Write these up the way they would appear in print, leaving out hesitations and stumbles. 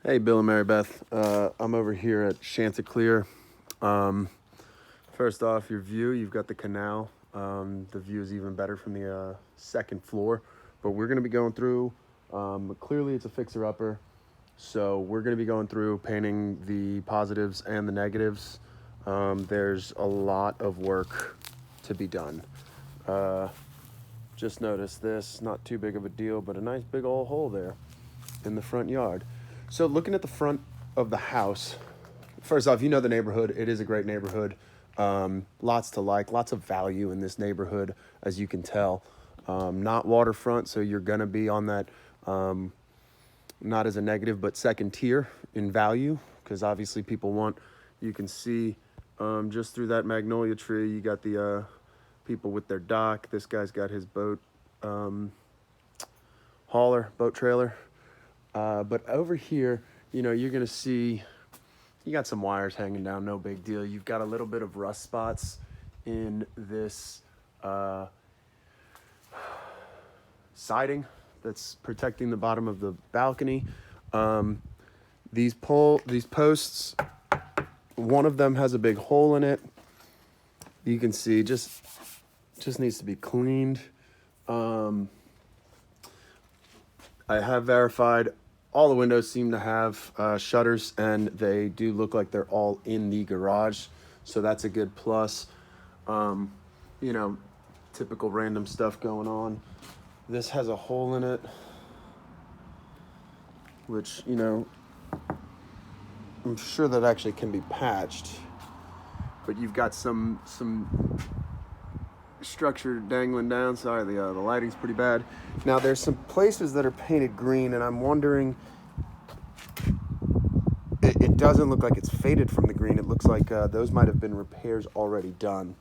Hey, Bill and Mary Beth. I'm over here at Chanticleer. First off, your view, you've got the canal. The view is even better from the second floor. But we're going to be going through, clearly it's a fixer-upper. So we're going to be going through painting the positives and the negatives. There's a lot of work to be done. Just noticed this, not too big of a deal, but a nice big old hole there in the front yard. So looking at the front of the house, first off, you know the neighborhood. It is a great neighborhood. Lots to like, lots of value in this neighborhood, as you can tell. Not waterfront, so you're going to be on that, not as a negative, but second tier in value, because obviously people want, you can see just through that magnolia tree, you got the people with their dock. This guy's got his boat boat trailer. But over here, you know, you're going to see, you got some wires hanging down, no big deal. You've got a little bit of rust spots in this siding that's protecting the bottom of the balcony. These posts, one of them has a big hole in it. You can see just needs to be cleaned. I have verified all the windows seem to have shutters, and they do look like they're all in the garage, so that's a good plus. You know, typical random stuff going on. This has a hole in it, which, you know, I'm sure that actually can be patched, but you've got some structure dangling down. Sorry, the lighting's pretty bad. Now there's some places that are painted green, and I'm wondering, it doesn't look like it's faded from the green. It looks like those might have been repairs already done.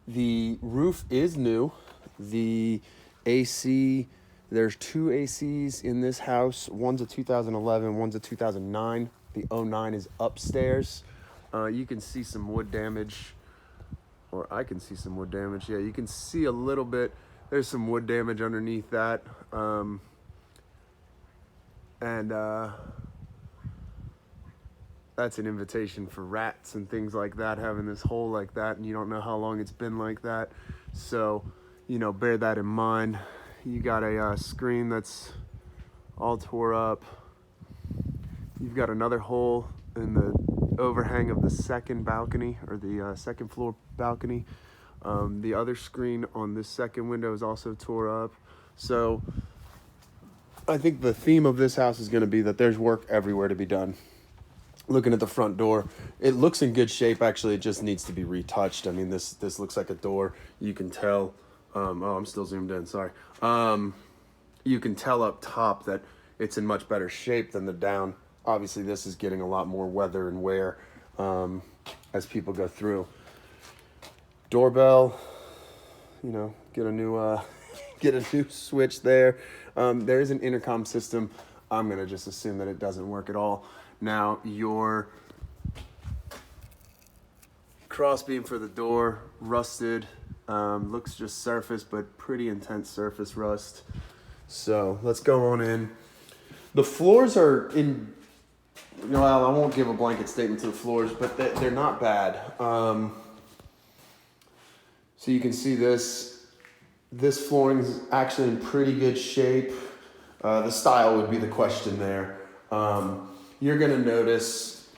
The roof is new. The AC, there's two ACs in this house. One's a 2011, one's a 2009. The 09 is upstairs. You can see some wood damage, or I can see some wood damage. Yeah, you can see a little bit. There's some wood damage underneath that. That's an invitation for rats and things like that, having this hole like that, and you don't know how long it's been like that. So, you know, bear that in mind. You got a screen that's all tore up. You've got another hole in the overhang of the second balcony, or the second floor balcony. The other screen on this second window is also tore up. So I think the theme of this house is going to be that there's work everywhere to be done. Looking at the front door, it looks in good shape. Actually, it just needs to be retouched. I mean, this looks like a door. You can tell. I'm still zoomed in. Sorry. You can tell up top that it's in much better shape than the down. Obviously, this is getting a lot more weather and wear as people go through. Doorbell, you know, get a new switch there. There is an intercom system. I'm gonna just assume that it doesn't work at all. Now, your crossbeam for the door, rusted. Looks just surface, but pretty intense surface rust. So let's go on in. The floors are in, well, I won't give a blanket statement to the floors, but they're not bad. So you can see this flooring is actually in pretty good shape. The style would be the question there. You're gonna notice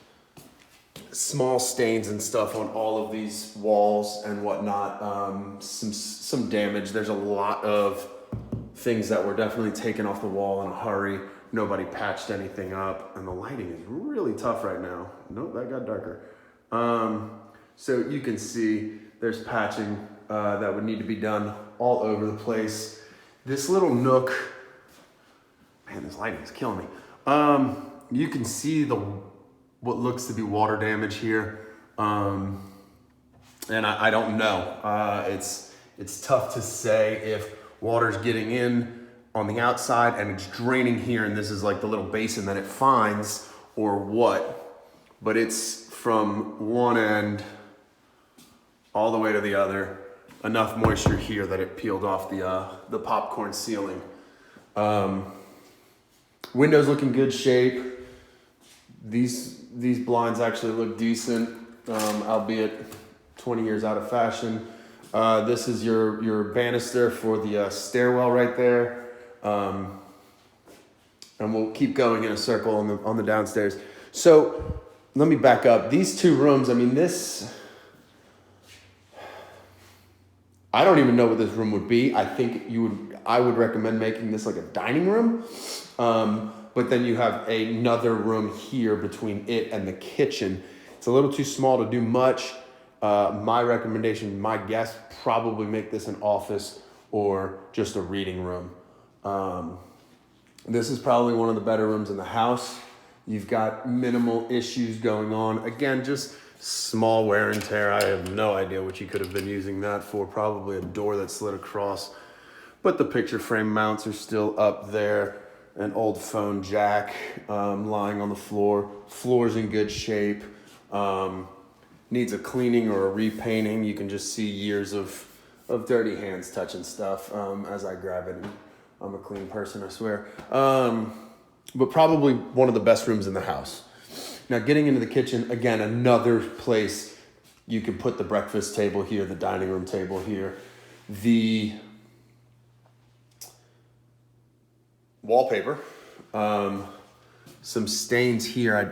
small stains and stuff on all of these walls and whatnot. Some damage. There's a lot of things that were definitely taken off the wall in a hurry. Nobody patched anything up, and the lighting is really tough right now. Nope, that got darker. So you can see there's patching that would need to be done all over the place. This little nook, man, this lighting is killing me. You can see what looks to be water damage here, and I don't know. It's tough to say if water's getting in on the outside and it's draining here, and this is like the little basin that it finds, or what. But it's from one end all the way to the other. Enough moisture here that it peeled off the popcorn ceiling. Windows look in good shape. These blinds actually look decent, albeit 20 years out of fashion. This is your banister for the stairwell right there. And we'll keep going in a circle on the downstairs. So let me back up. These two rooms, I mean, I don't even know what this room would be. I would recommend making this like a dining room. But then you have another room here between it and the kitchen. It's a little too small to do much. My recommendation, my guess, probably make this an office or just a reading room. This is probably one of the better rooms in the house. You've got minimal issues going on. Again, just small wear and tear. I have no idea what you could have been using that for. Probably a door that slid across. But the picture frame mounts are still up there. An old phone jack lying on the floor. Floor's in good shape. Needs a cleaning or a repainting. You can just see years of dirty hands touching stuff as I grab it. I'm a clean person, I swear. But probably one of the best rooms in the house. Now getting into the kitchen, again, another place you can put the breakfast table here, the dining room table here. The wallpaper, some stains here. I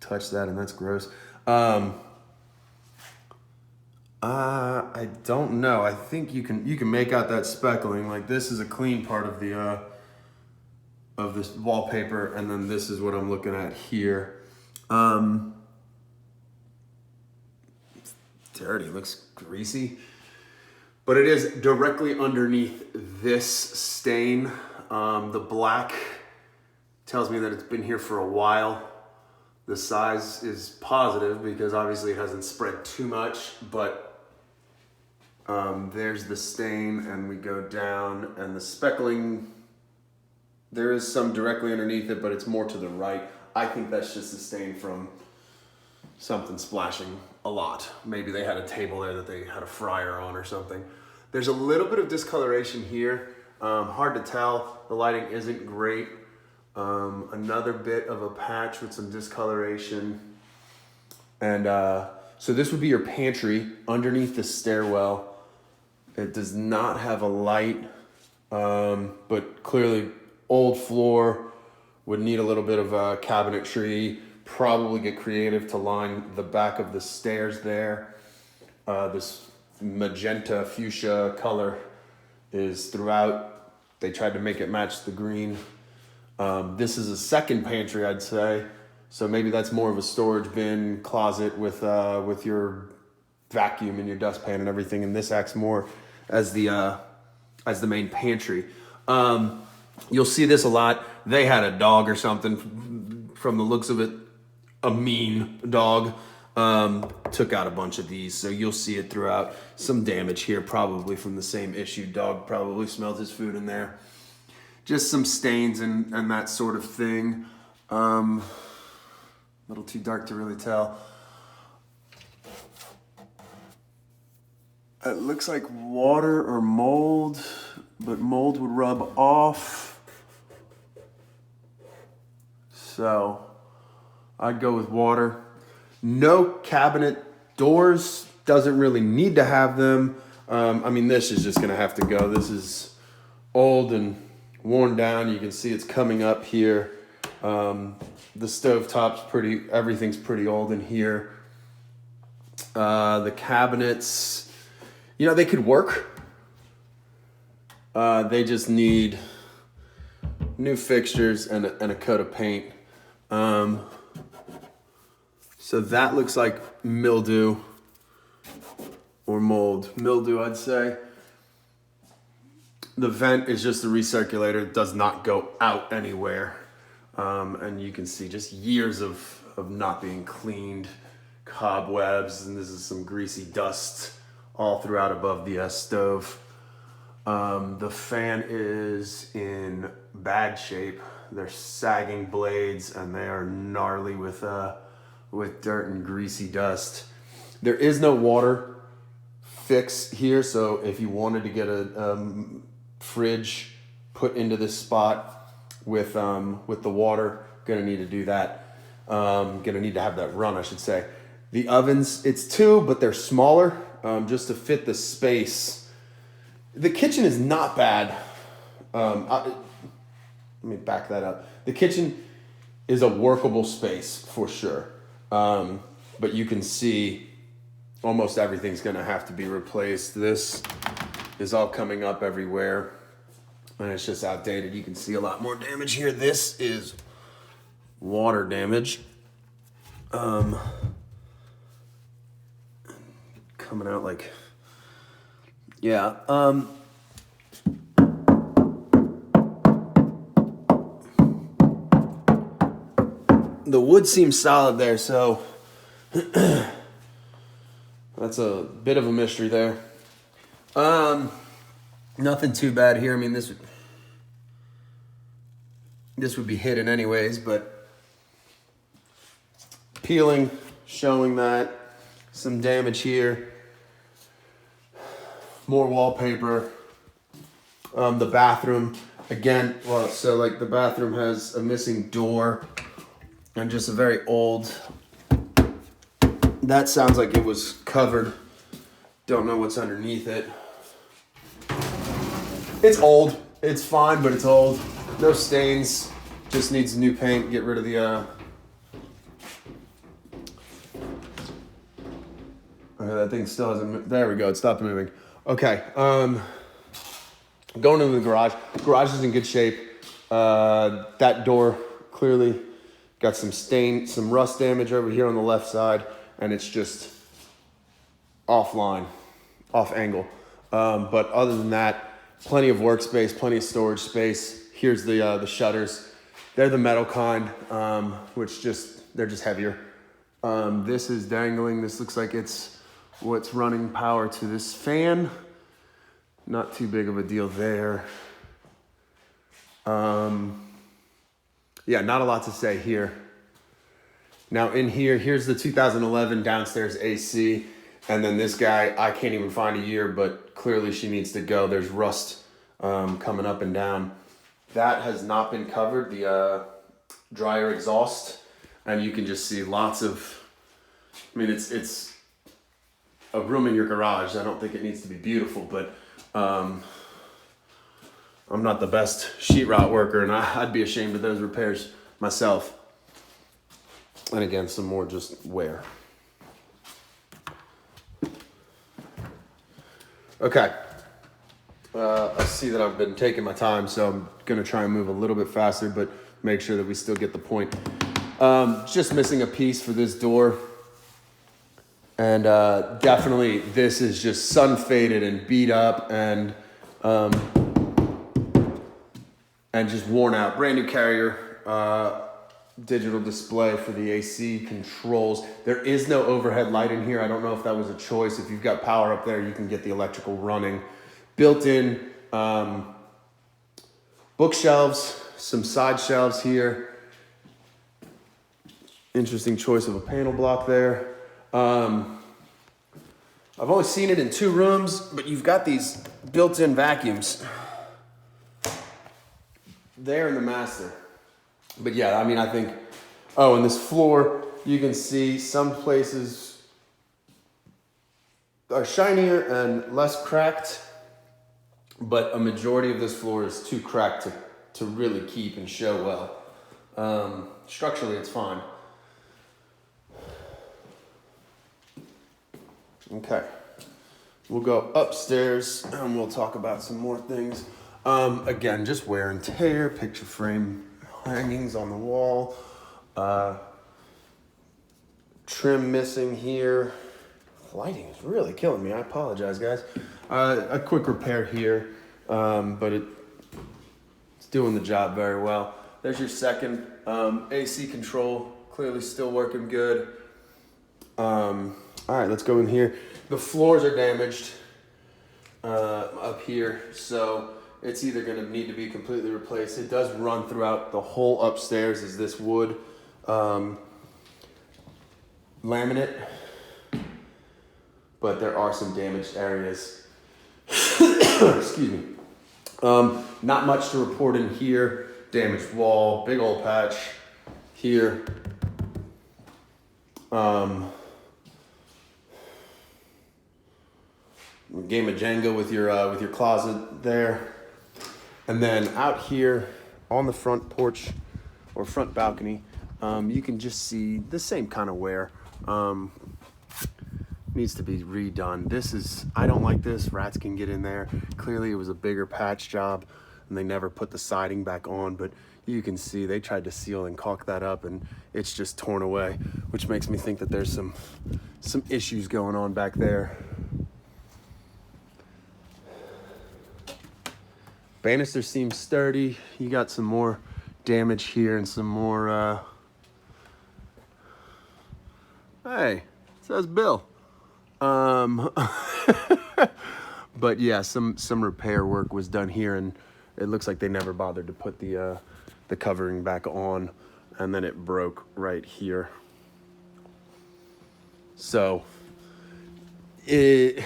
touched that and that's gross. I don't know. I think you can make out that speckling. Like this is a clean part of the of this wallpaper, and then this is what I'm looking at here. It's dirty. It looks greasy, but it is directly underneath this stain. The black tells me that it's been here for a while. The size is positive because obviously it hasn't spread too much, but there's the stain, and we go down, and the speckling, there is some directly underneath it, but it's more to the right. I think that's just a stain from something splashing a lot. Maybe they had a table there that they had a fryer on or something. There's a little bit of discoloration here. Hard to tell. The lighting isn't great. Another bit of a patch with some discoloration. And so this would be your pantry underneath the stairwell. It does not have a light, but clearly old floor, would need a little bit of a cabinetry. Probably get creative to line the back of the stairs there. This magenta fuchsia color is throughout. They tried to make it match the green. This is a second pantry, I'd say. So maybe that's more of a storage bin closet with your vacuum and your dustpan and everything. And this acts more as the main pantry. You'll see this a lot. They had a dog or something, from the looks of it, a mean dog. Took out a bunch of these, so you'll see it throughout. Some damage here, probably from the same issue. Dog probably smelled his food in there. Just some stains and that sort of thing. A little too dark to really tell. It looks like water or mold, but mold would rub off. So I'd go with water. No cabinet doors, doesn't really need to have them. I mean, this is just gonna have to go. This is old and worn down. You can see it's coming up here. The stovetop's everything's pretty old in here. The cabinets, they could work. They just need new fixtures and a coat of paint. So that looks like mildew or mold. Mildew, I'd say. The vent is just a recirculator. It does not go out anywhere. And you can see just years of not being cleaned, cobwebs, and this is some greasy dust all throughout above the stove. The fan is in bad shape. They're sagging blades, and they are gnarly with dirt and greasy dust. There is no water fix here, so if you wanted to get a fridge put into this spot, with the water. Gonna need to do that. Gonna need to have that run, I should say. The ovens, it's 2, but they're smaller, just to fit the space. The kitchen is not bad. Let me back that up. The kitchen is a workable space for sure. But you can see almost everything's gonna have to be replaced. This is all coming up everywhere and it's just outdated. You can see a lot more damage here. This is water damage. Coming out like, yeah. The wood seems solid there, so that's a bit of a mystery there. Nothing too bad here. I mean, this would be hidden anyways, but peeling, showing that some damage here. More wallpaper. The bathroom, again, well, so like the bathroom has a missing door and just a very old, that sounds like it was covered. Don't know what's underneath it. It's old, it's fine, but it's old. No stains, just needs new paint. Get rid of the, okay, that thing still hasn't, there we go, it stopped moving. Okay, going into the garage. Garage is in good shape. That door clearly got some stain, some rust damage over here on the left side, and it's just offline, off angle. But other than that, plenty of workspace, plenty of storage space. Here's the shutters. They're the metal kind, which they're just heavier. This is dangling. This looks like it's what's running power to this fan. Not too big of a deal there. Yeah, not a lot to say here. Now in here, here's the 2011 downstairs AC. And then this guy, I can't even find a year, but clearly she needs to go. There's rust coming up and down. That has not been covered, the dryer exhaust. And you can just see lots of, I mean, it's a room in your garage. I don't think it needs to be beautiful, but I'm not the best sheetrock worker, and I'd be ashamed of those repairs myself. And again, some more just wear. Okay. I see that I've been taking my time, so I'm gonna try and move a little bit faster, but make sure that we still get the point. Just missing a piece for this door. And definitely this is just sun faded and beat up and just worn out. Brand new carrier, digital display for the AC controls. There is no overhead light in here. I don't know if that was a choice. If you've got power up there, you can get the electrical running. Built-in bookshelves, some side shelves here. Interesting choice of a panel block there. I've only seen it in 2 rooms, but you've got these built-in vacuums there in the master. But yeah, I mean, I think, oh, and this floor, you can see some places are shinier and less cracked, but a majority of this floor is too cracked to really keep and show well. Structurally, it's fine. Okay, we'll go upstairs and we'll talk about some more things. Again, just wear and tear, picture frame hangings on the wall, trim missing here. Lighting is really killing me. I apologize, guys. A quick repair here, but it's doing the job very well. There's your second AC control, clearly still working good. All right, let's go in here. The floors are damaged up here, so it's either going to need to be completely replaced. It does run throughout the whole upstairs is this wood laminate, but there are some damaged areas. Excuse me. Not much to report in here. damaged wall, big old patch here. Game of Jenga with your closet there. And then out here on the front porch or front balcony, you can just see the same kind of wear. Needs to be redone. I don't like this. Rats can get in there. Clearly it was a bigger patch job and they never put the siding back on, but you can see they tried to seal and caulk that up and it's just torn away, which makes me think that there's some issues going on back there. Banister seems sturdy. You got some more damage here and some more, hey, it says Bill. But yeah, some repair work was done here and it looks like they never bothered to put the covering back on, and then it broke right here. So if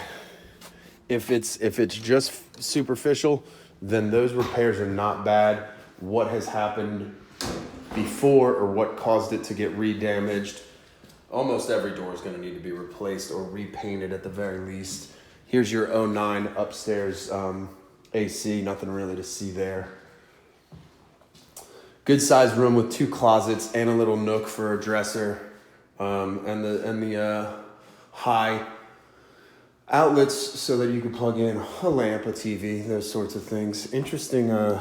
it's just superficial, then those repairs are not bad. What has happened before or what caused it to get re-damaged, almost every door is going to need to be replaced or repainted at the very least. Here's your 09 upstairs AC, nothing really to see there. Good sized room with 2 closets and a little nook for a dresser, and the high outlets so that you can plug in a lamp, a TV, those sorts of things. Interesting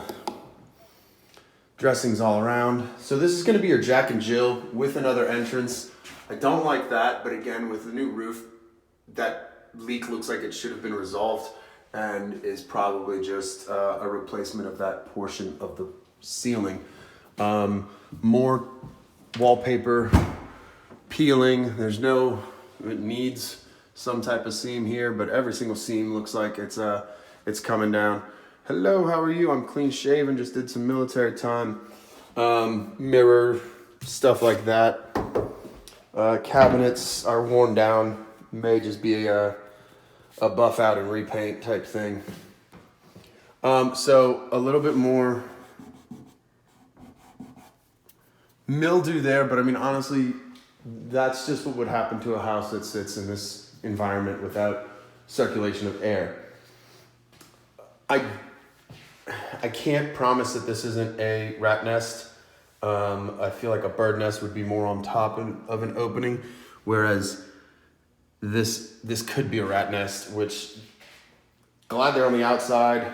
dressings all around. So this is going to be your Jack and Jill with another entrance. I don't like that, but again, with the new roof, that leak looks like it should have been resolved and is probably just a replacement of that portion of the ceiling. More wallpaper peeling. It needs some type of seam here, but every single seam looks like it's coming down. Hello, how are you? I'm clean shaven, just did some military time. Mirror, stuff like that. Cabinets are worn down. May just be a buff out and repaint type thing. So a little bit more mildew there, but I mean, honestly, that's just what would happen to a house that sits in this environment without circulation of air. I can't promise that this isn't a rat nest. I feel like a bird nest would be more on top of an opening, whereas this could be a rat nest, which glad they're on the outside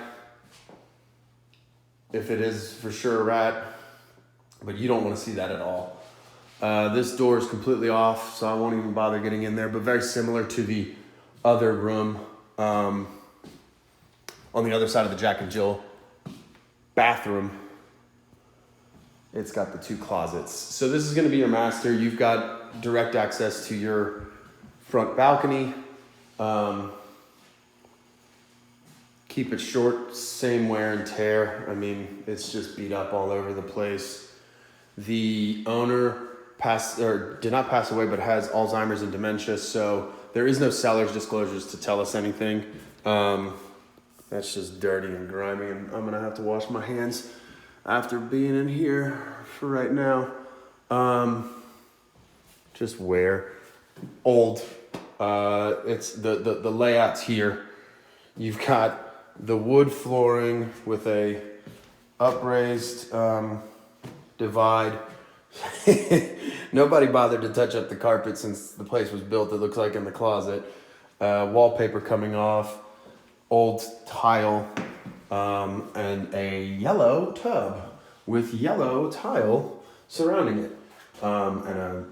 if it is for sure a rat, but you don't want to see that at all. This door is completely off, so I won't even bother getting in there, but very similar to the other room on the other side of the Jack and Jill bathroom. It's got the 2 closets. So this is going to be your master. You've got direct access to your front balcony. Keep it short, same wear and tear. I mean, it's just beat up all over the place. The owner did not pass away, but has Alzheimer's and dementia, so there is no seller's disclosures to tell us anything. That's just dirty and grimy, and I'm gonna have to wash my hands after being in here for right now. Just wear. Old. It's the layouts here. You've got the wood flooring with a upraised divide. Nobody bothered to touch up the carpet since the place was built, it looks like, in the closet. Wallpaper coming off, old tile, and a yellow tub with yellow tile surrounding it, and a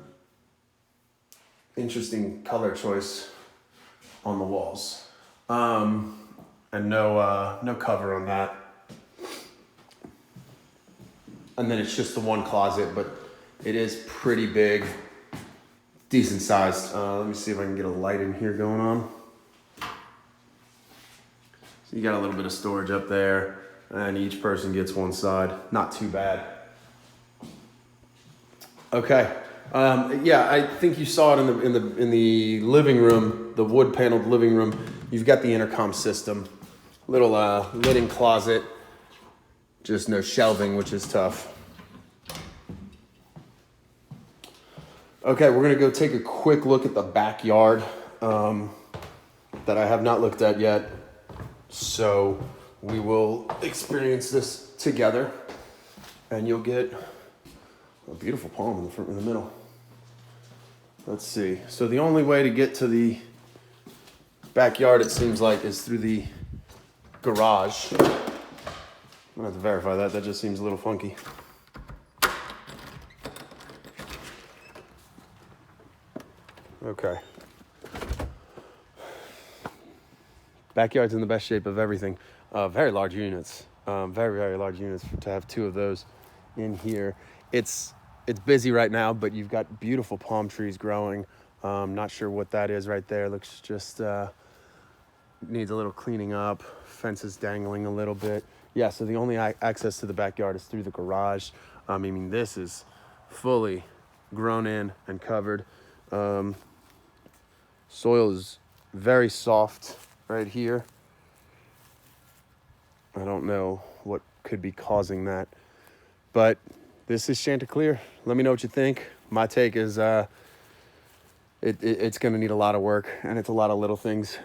interesting color choice on the walls, and no cover on that. And then it's just the one closet, but it is pretty big, decent sized. Let me see if I can get a light in here going on. So you got a little bit of storage up there, and each person gets one side. Not too bad. Okay. Yeah, I think you saw it in the living room, the wood paneled living room. You've got the intercom system, little linen closet, Just no shelving, which is tough. Okay, we're gonna go take a quick look at the backyard that I have not looked at yet. So we will experience this together, and you'll get a beautiful palm in the front, in the middle. Let's see. So the only way to get to the backyard, it seems like, is through the garage. I'm gonna have to verify that. That just seems a little funky. Okay. Backyard's in the best shape of everything. Very large units. Very, very large units to have two of those in here. It's busy right now, but you've got beautiful palm trees growing. Not sure what that is right there. Looks just needs a little cleaning up. Fence is dangling a little bit. Yeah, so the only access to the backyard is through the garage. I mean, this is fully grown in and covered. Soil is very soft right here. I don't know what could be causing that, but this is Chanticleer. Let me know what you think. My take is it's going to need a lot of work, and it's a lot of little things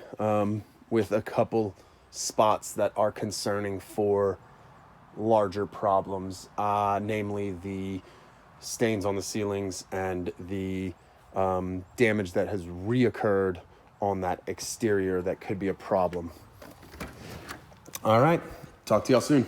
with a couple spots that are concerning for larger problems, namely the stains on the ceilings and the damage that has reoccurred on that exterior that could be a problem. All right, talk to y'all soon.